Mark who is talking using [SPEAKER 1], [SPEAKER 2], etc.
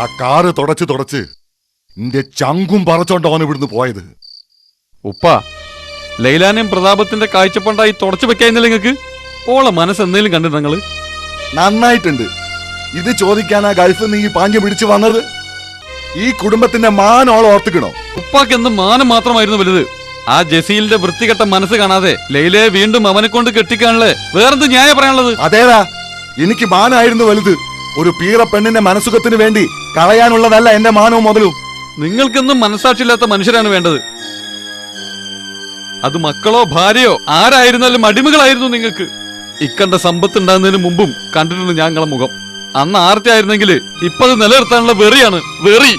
[SPEAKER 1] ആ കാറ് തുടച്ച് എന്റെ ചങ്കും പറച്ചോണ്ട് അവൻ ഇവിടുന്ന് പോയത്.
[SPEAKER 2] ഉപ്പ, ലൈലാനെയും പ്രതാപത്തിന്റെ കാഴ്ചപ്പണ്ടായി തുടച്ചു വെക്കായിരുന്നില്ല നിങ്ങക്ക്? ഓളെ മനസ്സ് എന്തെങ്കിലും കണ്ടിട്ട് നിങ്ങള്?
[SPEAKER 1] നന്നായിട്ടുണ്ട്. ഇത് ചോദിക്കാനാ ഗൾഫിൽ നിന്ന് ഈ പാഞ്ഞു പിടിച്ചു വന്നത്? ഈ കുടുംബത്തിന്റെ മാനോളം ഓർത്തുക്കണോ?
[SPEAKER 2] ഉപ്പാക്ക് എന്നും മാനം മാത്രമായിരുന്നു വലുത്. ആ ജസീലിന്റെ വൃത്തികെട്ട മനസ്സ് കാണാതെ ലൈലയെ വീണ്ടും അവനെ കൊണ്ട് കെട്ടിക്കാണല്ലേ വേറെന്ത് ന്യായം പറയാനുള്ളത്?
[SPEAKER 1] അതേടാ, എനിക്ക് മാനായിരുന്നു വലുത്. ഒരു പീറ പെണ്ണിന്റെ മനസുഖത്തിന് വേണ്ടി കളയാനുള്ളതല്ല എന്റെ മാനവും മുതലും.
[SPEAKER 2] നിങ്ങൾക്കെന്നും മനസാക്ഷിയില്ലാത്ത മനുഷ്യരാണ് വേണ്ടത്. അത് മക്കളോ ഭാര്യയോ ആരായിരുന്നാലും അടിമകളായിരുന്നു നിങ്ങൾക്ക്. ഇക്കണ്ട സമ്പത്ത് ഉണ്ടാകുന്നതിന് മുമ്പും കണ്ടിട്ടുണ്ട് ഞങ്ങളെ മുഖം. അന്ന് ആർത്തി ആയിരുന്നെങ്കിൽ ഇപ്പത് നിലനിർത്താനുള്ള വെറിയാണ്, വെറി.